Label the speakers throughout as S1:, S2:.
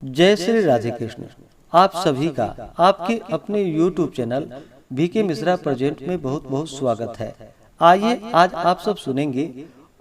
S1: जय श्री राधे कृष्ण। आप सभी का आपके अपने YouTube channel VK Mishra present में बहुत बहुत स्वागत है। आइए आज आप सब सुनेंगे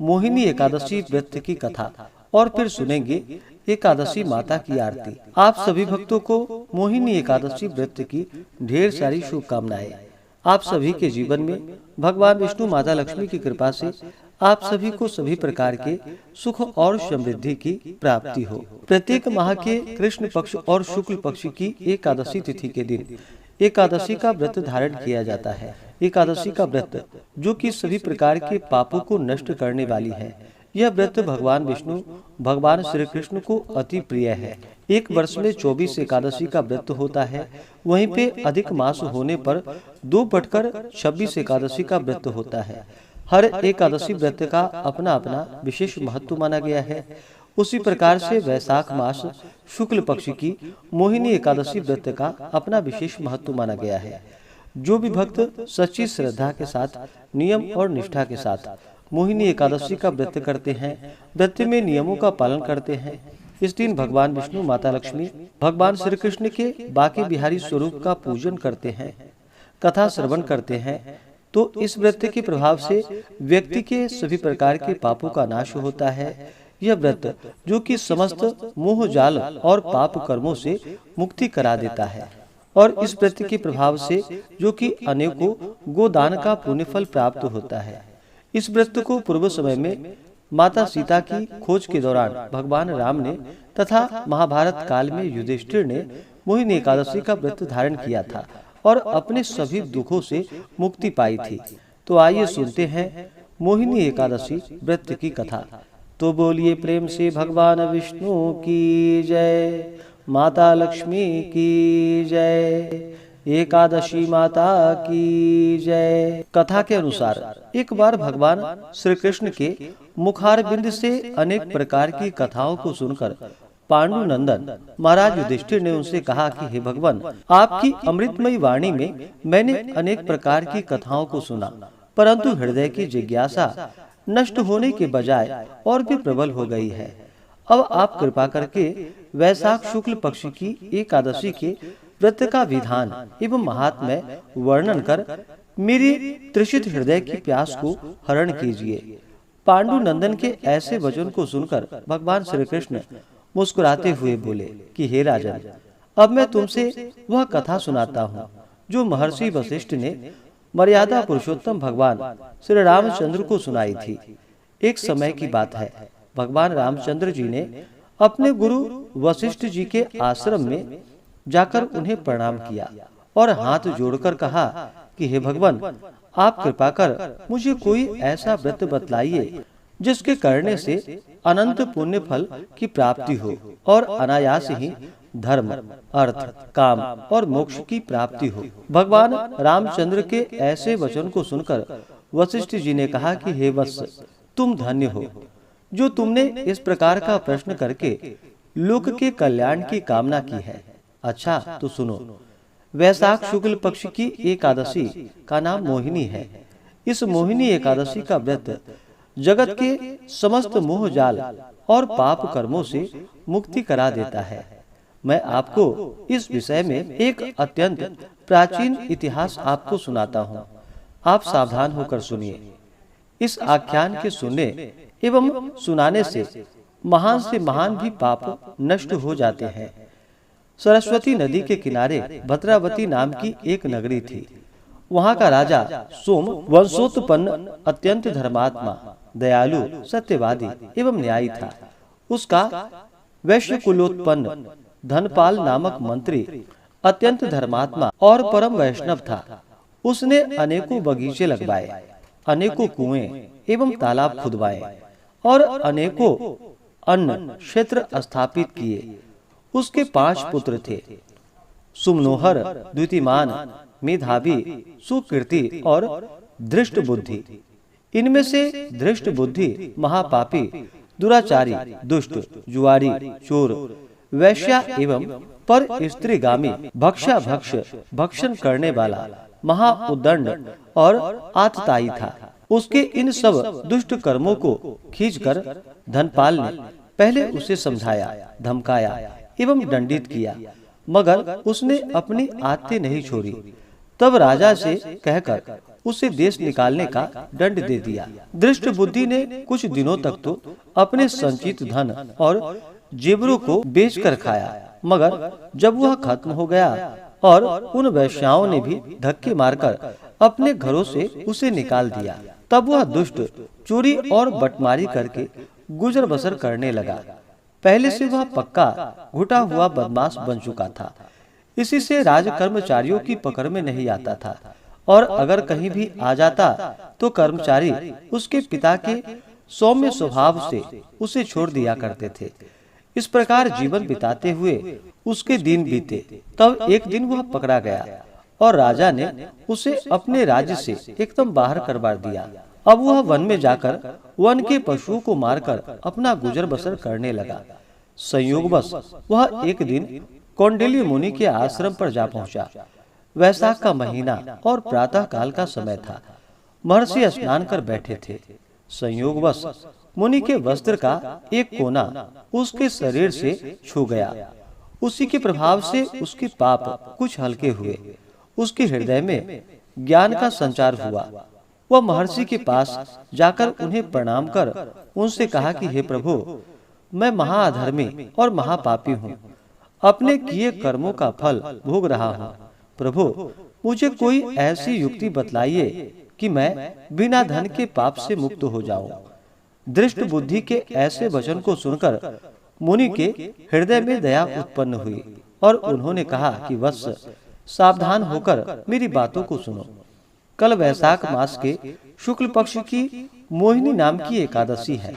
S1: मोहिनी एकादशी व्रत की कथा और फिर सुनेंगे एकादशी माता की आरती। आप सभी भक्तों को मोहिनी एकादशी व्रत की ढेर सारी शुभकामनाएं। आप सभी के जीवन में भगवान विष्णु माता लक्ष्मी की कृपा से आप सभी को सभी प्रकार के सुख और समृद्धि की प्राप्ति हो। प्रत्येक माह के कृष्ण पक्ष और शुक्ल पक्ष की एकादशी तिथि के दिन एकादशी का व्रत धारण किया जाता है। एकादशी का व्रत जो कि सभी प्रकार के पापों को नष्ट करने वाली है, यह व्रत भगवान विष्णु भगवान श्री कृष्ण को अति प्रिय है। एक वर्ष में 24 एकादशी का व्रत होता है, वहीं पे अधिक मास होने पर 2/26 एकादशी का व्रत होता है। हर एकादशी व्रत का अपना अपना विशेष महत्व माना गया है। उसी प्रकार से वैशाख मास शुक्ल पक्ष की मोहिनी एकादशी व्रत का अपना विशेष महत्व माना गया है। जो भी भक्त सच्ची श्रद्धा के साथ नियम और निष्ठा के साथ मोहिनी एकादशी का व्रत करते हैं, व्रत में नियमों का पालन करते हैं, इस दिन भगवान विष्णु माता लक्ष्मी भगवान श्री कृष्ण के बाकी बिहारी स्वरूप का पूजन करते हैं, कथा श्रवण करते हैं, तो इस व्रत के प्रभाव से व्यक्ति के सभी प्रकार के पापों का नाश होता है। यह व्रत जो कि समस्त मोह जाल और पाप कर्मों से मुक्ति करा देता है और इस व्रत के प्रभाव से जो कि अनेकों गोदान का पुण्य फल प्राप्त होता है। इस व्रत को पूर्व समय में माता सीता की खोज के दौरान भगवान राम ने तथा महाभारत काल में युधिष्ठिर ने मोहिनी एकादशी का व्रत धारण किया था और अपने सभी दुखों से मुक्ति पाई थी। तो आइए सुनते हैं मोहिनी एकादशी व्रत की कथा। तो बोलिए प्रेम से भगवान विष्णु की जय, माता लक्ष्मी की जय, एकादशी माता की जय। कथा के अनुसार एक बार भगवान श्री कृष्ण के मुखारबिंद से अनेक प्रकार की कथाओं को सुनकर पांडु नंदन महाराज युधिष्ठिर ने उनसे कहा कि हे भगवान, आपकी अमृतमयी वाणी में मैंने अनेक प्रकार की कथाओं को सुना, परंतु हृदय की जिज्ञासा नष्ट होने के बजाय और भी प्रबल हो गई है। अब आप कृपा करके वैशाख शुक्ल पक्ष की एकादशी के व्रत का विधान एवं महात्म्य वर्णन कर मेरी तृषित हृदय की प्यास को हरण कीजिए। पांडु नंदन के ऐसे वचन को सुनकर भगवान श्री कृष्ण मुस्कुराते हुए बोले कि हे राजन, अब मैं तुमसे वह कथा सुनाता हूँ जो महर्षि वशिष्ठ ने मर्यादा पुरुषोत्तम भगवान श्री रामचंद्र को सुनाई थी। एक समय की बात है, भगवान रामचंद्र जी ने अपने गुरु वशिष्ठ जी के आश्रम में जाकर उन्हें प्रणाम किया और हाथ जोड़कर कहा कि हे भगवान, आप कृपा कर मुझे कोई ऐसा व्रत बतलाइए जिसके करने से अनंत पुण्य फल की प्राप्ति हो और अनायास ही धर्म, अर्थ, काम और मोक्ष की प्राप्ति हो। भगवान रामचंद्र के ऐसे वचन को सुनकर वशिष्ठ जी ने कहा कि हे वत्स, तुम धन्य हो जो तुमने इस प्रकार का प्रश्न करके लोक के कल्याण की कामना की है। अच्छा तो सुनो, वैशाख शुक्ल पक्ष की एकादशी का नाम मोहिनी है। इस मोहिनी एकादशी का व्रत जगत के समस्त मोह जाल और पाप कर्मों से मुक्ति करा देता है। मैं आपको इस विषय में एक अत्यंत प्राचीन इतिहास आपको सुनाता हूँ। आप सावधान होकर सुनिए। इस आख्यान के सुनने एवं सुनाने से महान भी पाप नष्ट हो जाते हैं। सरस्वती नदी के किनारे भद्रावती नाम की एक नगरी थी। वहाँ का राजा सोम वंशोत्पन्न अत्यंत धर्मात्मा, दयालु, सत्यवादी एवं न्यायी था। उसका वैश्य कुलोत्पन्न धनपाल नामक मंत्री अत्यंत धर्मात्मा और परम वैष्णव था। उसने अनेकों बगीचे लगवाए, अनेकों कुएं एवं तालाब खुदवाए और अनेकों अन्न क्षेत्र स्थापित किए। उसके 5 पुत्र थे, सुमनोहर, द्युतिमान, मेधावी, सुकीर्ति और धृष्ट बुद्धि। इनमें से धृष्ट बुद्धि महापापी, दुराचारी, दुष्ट, जुआरी, चोर, वैश्या एवं पर स्त्रीगामी, भक्ष भक्षण करने वाला, महाउद्दंड और आतताई था। उसके इन सब दुष्ट कर्मों को खींचकर धनपाल ने पहले उसे समझाया, धमकाया एवं दंडित किया, मगर उसने अपनी आदतें नहीं छोड़ी। तब राजा से कहकर उसे देश निकालने का दंड दे दिया। दृष्ट बुद्धि ने कुछ दिनों तक तो अपने संचित धन और जेवरों को बेचकर खाया, मगर जब वह खत्म हो गया और उन वैश्याओं ने भी धक्के मारकर अपने घरों से उसे निकाल दिया, तब वह दुष्ट चोरी और बटमारी करके गुजर बसर करने लगा। पहले से वह पक्का घुटा हुआ बदमाश बन चुका था। इसी से राज कर्मचारियों की पकड़ में नहीं आता था, और अगर कहीं भी आ जाता तो कर्मचारी उसके पिता के सौम्य स्वभाव से उसे छोड़ दिया करते थे। इस प्रकार जीवन बिताते हुए उसके दिन बीते। तब एक दिन वह पकड़ा गया और राजा ने उसे अपने राज्य से एकदम बाहर करवा दिया। अब वह वन में जाकर वन के पशुओं को मारकर अपना गुजर बसर करने लगा। संयोगवश वह एक दिन कौंडिल्य मुनि के आश्रम पर जा पहुंचा। वैशाख का महीना और प्रातः काल का समय था। महर्षि स्नान कर बैठे थे। संयोगवश मुनि के वस्त्र का एक कोना उसके शरीर से छू गया। उसी के प्रभाव से उसके पाप कुछ हल्के हुए। उसके हृदय में ज्ञान का संचार हुआ। वह महर्षि के पास जाकर उन्हें प्रणाम कर उनसे कहा कि हे प्रभु, मैं महाअधर्मी और महापापी हूँ। अपने किए कर्मों का फल भोग रहा हूँ। प्रभु, मुझे कोई ऐसी युक्ति बतलाइए कि मैं बिना धन के पाप से मुक्त हो जाऊं। दृष्ट बुद्धि के ऐसे वचन को सुनकर मुनि के हृदय में दया उत्पन्न हुई और उन्होंने कहा कि वत्स, सावधान होकर मेरी बातों को सुनो। कल वैशाख मास के शुक्ल पक्ष की मोहिनी नाम की एकादशी है।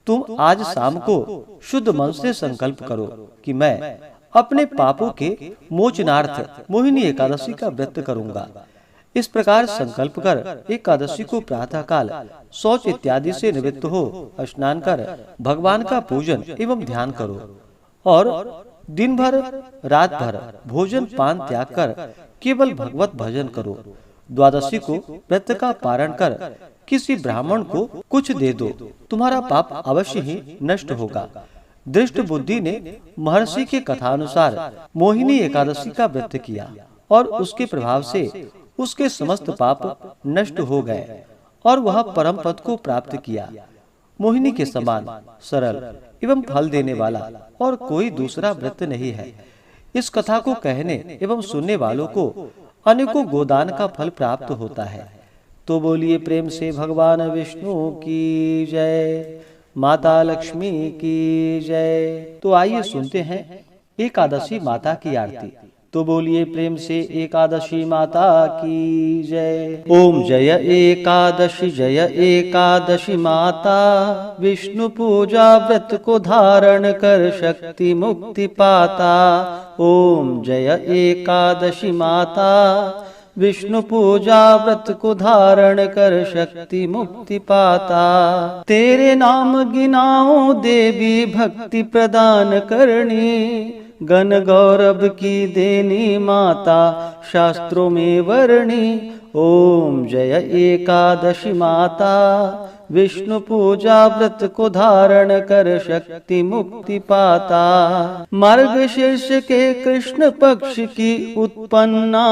S1: तुम आज शाम को शुद्ध मन से संकल्प करो कि मैं अपने पापों के मोचनार्थ मोहिनी एकादशी का व्रत करूंगा। इस प्रकार संकल्प कर एकादशी को प्रातः काल शौच इत्यादि से निवृत्त हो स्नान कर भगवान का पूजन एवं ध्यान करो, और दिन भर रात भर भोजन पान त्याग कर केवल भगवत भजन करो। द्वादशी को व्रत का पारण कर किसी ब्राह्मण को कुछ दे दो, तुम्हारा पाप अवश्य ही नष्ट होगा। दृष्ट बुद्धि ने महर्षि के कथानुसार मोहिनी एकादशी का व्रत किया और उसके प्रभाव से उसके समस्त पाप नष्ट हो गए और वह परम पद को प्राप्त किया। मोहिनी के समान सरल एवं फल देने वाला और कोई दूसरा व्रत नहीं है। इस कथा को कहने एवं सुनने वालों को अनेकों गोदान का फल प्राप्त होता है। तो बोलिए प्रेम से भगवान विष्णु की जय, माता लक्ष्मी की जय। तो आइए सुनते हैं एकादशी माता की आरती। तो बोलिए प्रेम से एकादशी माता की जय। ओम जय एकादशी माता, विष्णु पूजा व्रत को धारण कर शक्ति मुक्ति पाता। ओम जय एकादशी माता, विष्णु पूजा व्रत को धारण कर शक्ति मुक्ति पाता। तेरे नाम गिनाओ देवी भक्ति प्रदान करनी, गण गौरव की देनी माता शास्त्रों में वर्णी। ओम जय एकादशी माता, विष्णु पूजा व्रत को धारण कर शक्ति मुक्ति पाता। मार्गशीर्ष के कृष्ण पक्ष की उत्पन्ना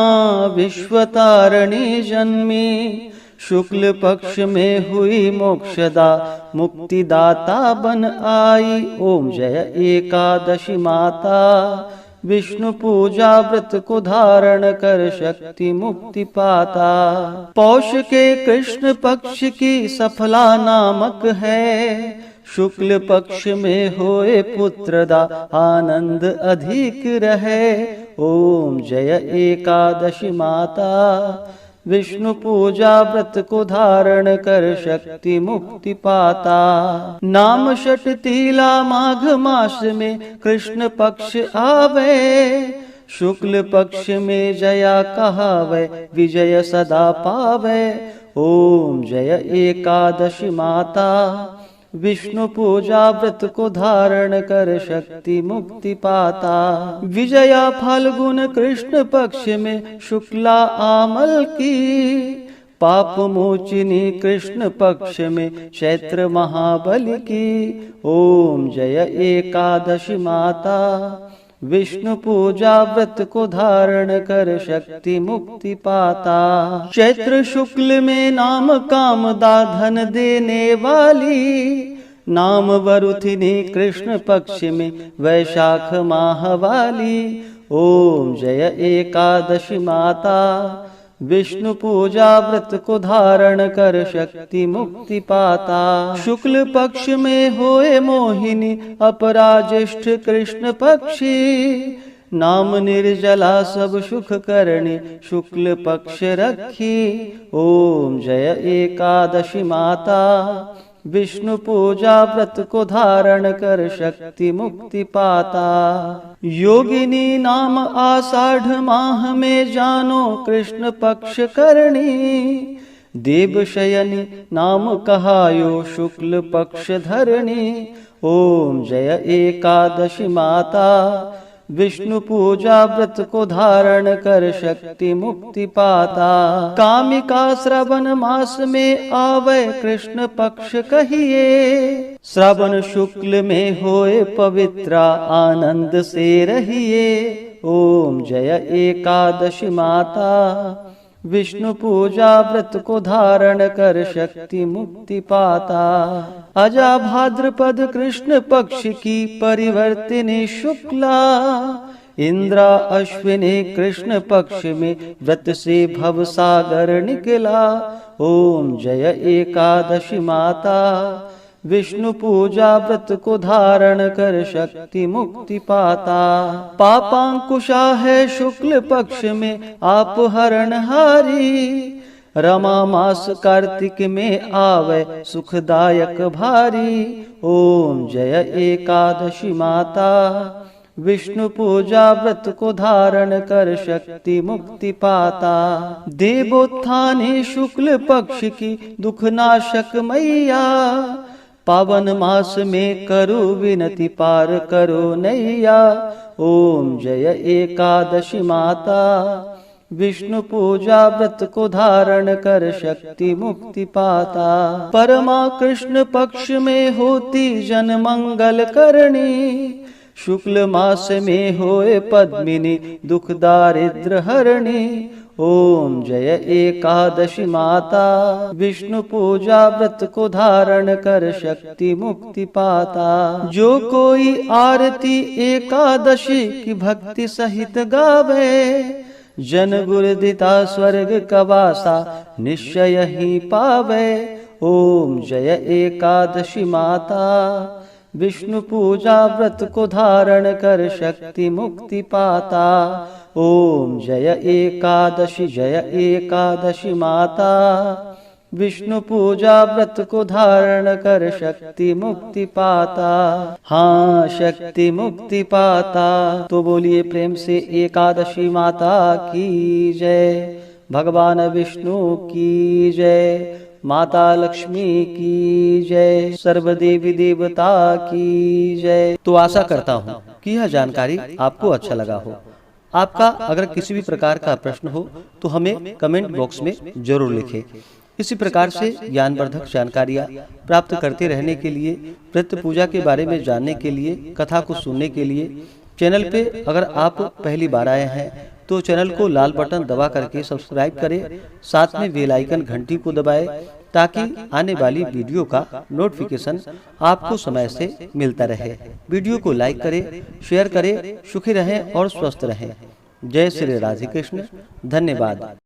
S1: विश्वतारिणी जन्मी, शुक्ल पक्ष में हुई मोक्षदा मुक्तिदाता बन आई। ओम जय एकादशी माता, विष्णु पूजा व्रत को धारण कर शक्ति मुक्ति पाता। पौष के कृष्ण पक्ष की सफला नामक है, शुक्ल पक्ष में होए पुत्रदा आनंद अधिक रहे। ओम जय एकादशी माता, विष्णु पूजा व्रत को धारण कर शक्ति मुक्ति पाता। नाम षट तीला माघ मास में कृष्ण पक्ष आवे, शुक्ल पक्ष में जया कहावे विजय सदा पावे। ओम जय एकादशी माता, विष्णु पूजा व्रत को धारण कर शक्ति मुक्ति पाता। विजया फाल्गुन कृष्ण पक्ष में शुक्ला आमल की, पाप मोचिनी कृष्ण पक्ष में चैत्र महाबली की। ओम जय एकादशी माता, विष्णु पूजा व्रत को धारण कर शक्ति मुक्ति पाता। चैत्र शुक्ल में नाम कामदा धन देने वाली, नाम वरुथिनी कृष्ण पक्ष में वैशाख माह वाली। ओम जय एकादशी माता, विष्णु पूजा व्रत को धारण कर शक्ति मुक्ति पाता। शुक्ल पक्ष में होए मोहिनी अपराज्येष्ठ कृष्ण पक्षी, नाम निर्जला सब सुख करणी शुक्ल पक्ष रखी। ओम जय एकादशी माता, विष्णु पूजा व्रत को धारण कर शक्ति मुक्ति पाता। योगिनी नाम आषाढ़ माह में जानो कृष्ण पक्ष करणी, देव शयनी नाम कहायो शुक्ल पक्ष धरणी। ओम जय एकादशी माता, विष्णु पूजा व्रत को धारण कर शक्ति मुक्ति पाता। कामिका श्रावण मास में आवे कृष्ण पक्ष कहिए, श्रावण शुक्ल में होए पवित्रा आनंद से रहिए। ओम जय एकादशी माता, विष्णु पूजा व्रत को धारण कर शक्ति मुक्ति पाता। अजा भाद्रपद कृष्ण पक्ष की परिवर्तिनी शुक्ला, इंद्रा अश्विनी कृष्ण पक्ष में व्रत से भव सागर निकला। ओम जय एकादशी माता, विष्णु पूजा व्रत को धारण कर शक्ति मुक्ति पाता। पापांकुशा है शुक्ल पक्ष में आप हरणहारी, रमा मास कार्तिक में आवे सुखदायक भारी। ओम जय एकादशी माता, विष्णु पूजा व्रत को धारण कर शक्ति मुक्ति पाता। देवोत्थानी शुक्ल पक्ष की दुखनाशक मैया, पावन मास में करो विनती पार करो नैया। ओम जय एकादशी माता, विष्णु पूजा व्रत को धारण कर शक्ति मुक्ति पाता। परमा कृष्ण पक्ष में होती जन मंगल करणी, शुक्ल मास में होए पद्मिनी दुख दारिद्र हरणी। ओम जय एकादशी माता, विष्णु पूजा व्रत को धारण कर शक्ति मुक्ति पाता। जो कोई आरती एकादशी की भक्ति सहित गावे, जन गुरुदिता स्वर्ग कवासा निश्चय ही पावे। ओम जय एकादशी माता, विष्णु पूजा व्रत को धारण कर शक्ति मुक्ति पाता। ओम जय एकादशी माता, विष्णु पूजा व्रत को धारण कर शक्ति मुक्ति पाता। हाँ, शक्ति मुक्ति पाता। तो बोलिए प्रेम से एकादशी माता की जय, भगवान विष्णु की जय, माता लक्ष्मी की जय, सर्व देवी देवता की जय। तो आशा करता हूँ कि यह जानकारी आपको अच्छा लगा हो। आपका अगर किसी भी प्रकार का प्रश्न हो तो हमें कमेंट बॉक्स में जरूर लिखें। इसी प्रकार से ज्ञानवर्धक जानकारियाँ प्राप्त करते रहने के लिए, व्रत पूजा के बारे में जानने के लिए, कथा को सुनने के लिए चैनल पे अगर आप पहली बार आए हैं तो चैनल को लाल बटन दबा करके सब्सक्राइब करें, साथ में बेल आइकन घंटी को दबाएं ताकि आने वाली वीडियो का नोटिफिकेशन आपको समय से मिलता रहे। वीडियो को लाइक करें, शेयर करें। सुखी रहें और स्वस्थ रहें। जय श्री राधे कृष्ण। धन्यवाद।